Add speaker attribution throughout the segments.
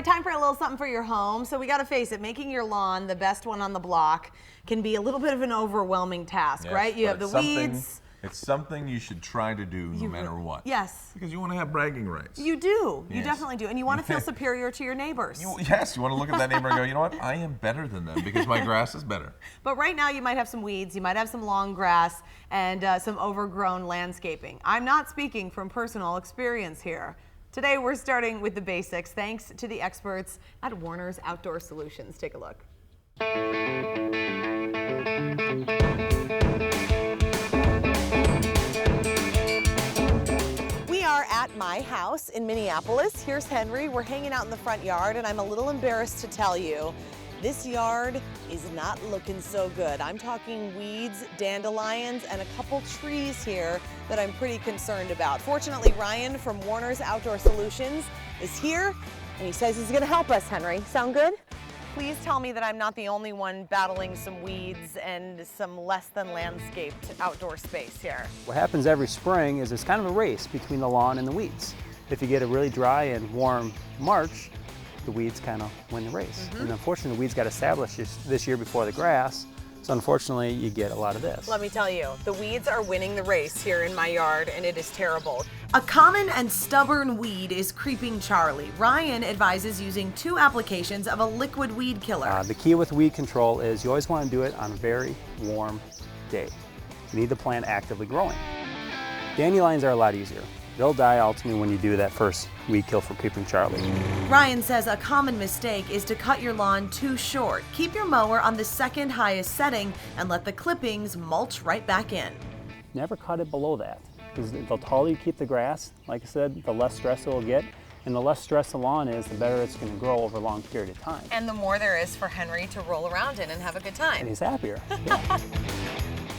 Speaker 1: time for a little something for your home. So we got to face it, making your lawn the best one on the block can be a little bit of an overwhelming task, right? You have the weeds.
Speaker 2: It's something you should try to do no matter what.
Speaker 1: Yes.
Speaker 2: Because you want to have bragging rights.
Speaker 1: You do. You definitely do. And you want to feel superior to your neighbors.
Speaker 2: Yes, you want to look at that neighbor and go, you know what? I am better than them because my grass is better.
Speaker 1: But right now you might have some weeds, you might have some long grass, and some overgrown landscaping. I'm not speaking from personal experience here. Today we're starting with the basics thanks to the experts at Warner's Outdoor Solutions. Take a look. At my house in Minneapolis. Here's Henry. We're hanging out in the front yard, and I'm a little embarrassed to tell you, this yard is not looking so good. I'm talking weeds, dandelions, and a couple trees here that I'm pretty concerned about. Fortunately, Ryan from Warner's Outdoor Solutions is here, and he says he's gonna help us, Henry. Sound good? Please tell me that I'm not the only one battling some weeds and some less than landscaped outdoor space here.
Speaker 3: What happens every spring is it's kind of a race between the lawn and the weeds. If you get a really dry and warm March, the weeds kind of win the race. And unfortunately, the weeds got established this year before the grass, so unfortunately, you get a lot of this.
Speaker 1: Let me tell you, the weeds are winning the race here in my yard, and it is terrible. A common and stubborn weed is creeping Charlie. Ryan advises using 2 applications of a liquid weed killer.
Speaker 3: The key with weed control is you always want to do it on a very warm day. You need the plant actively growing. Dandelions are a lot easier. They'll die ultimately when you do that first weed kill for creeping Charlie.
Speaker 1: Ryan says a common mistake is to cut your lawn too short. Keep your mower on the second highest setting and let the clippings mulch right back in.
Speaker 3: Never cut it below that, because the taller you keep the grass, like I said, the less stress it will get. And the less stress the lawn is, the better it's going to grow over a long period of time.
Speaker 1: And the more there is for Henry to roll around in and have a good time.
Speaker 3: And he's happier. Yeah.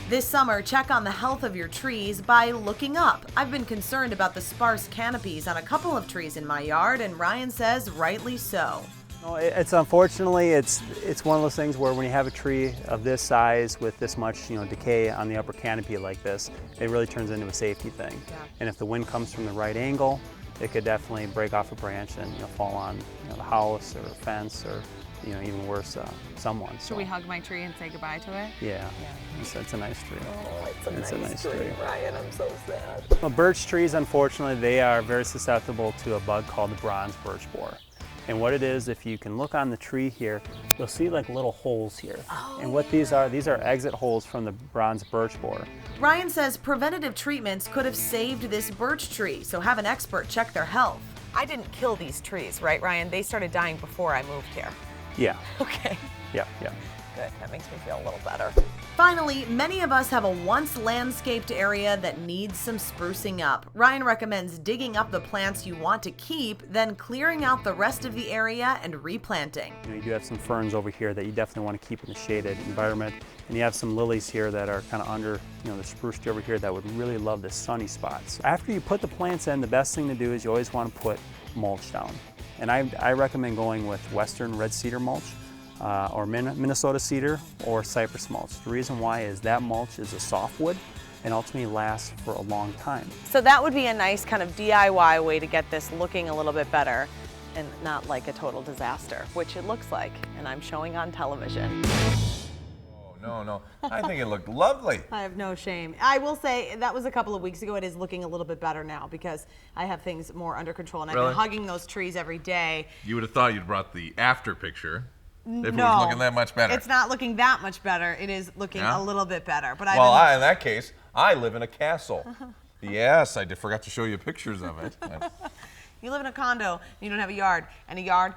Speaker 1: This summer, check on the health of your trees by looking up. I've been concerned about the sparse canopies on a couple of trees in my yard, and Ryan says rightly so.
Speaker 3: No, it's unfortunately, it's one of those things where when you have a tree of this size with this much decay on the upper canopy like this, it really turns into a safety thing.
Speaker 1: Yeah.
Speaker 3: And if the wind comes from the right angle, it could definitely break off a branch and fall on the house or a fence or even worse, someone.
Speaker 1: Should we hug my tree and say goodbye to it?
Speaker 3: Yeah. It's a nice tree.
Speaker 1: Oh, it's a nice tree, Ryan. I'm so sad.
Speaker 3: Well, birch trees, unfortunately, they are very susceptible to a bug called the bronze birch borer. And what it is, if you can look on the tree here, you'll see like little holes here.
Speaker 1: Oh,
Speaker 3: and what these are exit holes from the bronze birch borer.
Speaker 1: Ryan says preventative treatments could have saved this birch tree, so have an expert check their health. I didn't kill these trees, right, Ryan? They started dying before I moved here.
Speaker 3: Yeah.
Speaker 1: Okay.
Speaker 3: Yeah.
Speaker 1: Good, that makes me feel a little better. Finally, many of us have a once landscaped area that needs some sprucing up. Ryan recommends digging up the plants you want to keep, then clearing out the rest of the area and replanting.
Speaker 3: You do have some ferns over here that you definitely want to keep in a shaded environment. And you have some lilies here that are kind of under, the spruce tree over here that would really love the sunny spots. After you put the plants in, the best thing to do is you always want to put mulch down. And I recommend going with western red cedar mulch. Or Minnesota cedar or cypress mulch. The reason why is that mulch is a softwood and ultimately lasts for a long time.
Speaker 1: So that would be a nice kind of DIY way to get this looking a little bit better and not like a total disaster, which it looks like, and I'm showing on television.
Speaker 2: Oh, no. I think it looked lovely.
Speaker 1: I have no shame. I will say that was a couple of weeks ago. It is looking a little bit better now because I have things more under control and I've been hugging those trees every day.
Speaker 2: You would have thought you'd brought the after picture. If it
Speaker 1: No,
Speaker 2: was looking that much better.
Speaker 1: It's not looking that much better. It is looking a little bit better. But
Speaker 2: in that case, I live in a castle. Yes, I forgot to show you pictures of it.
Speaker 1: You live in a condo, and you don't have a yard, and a yard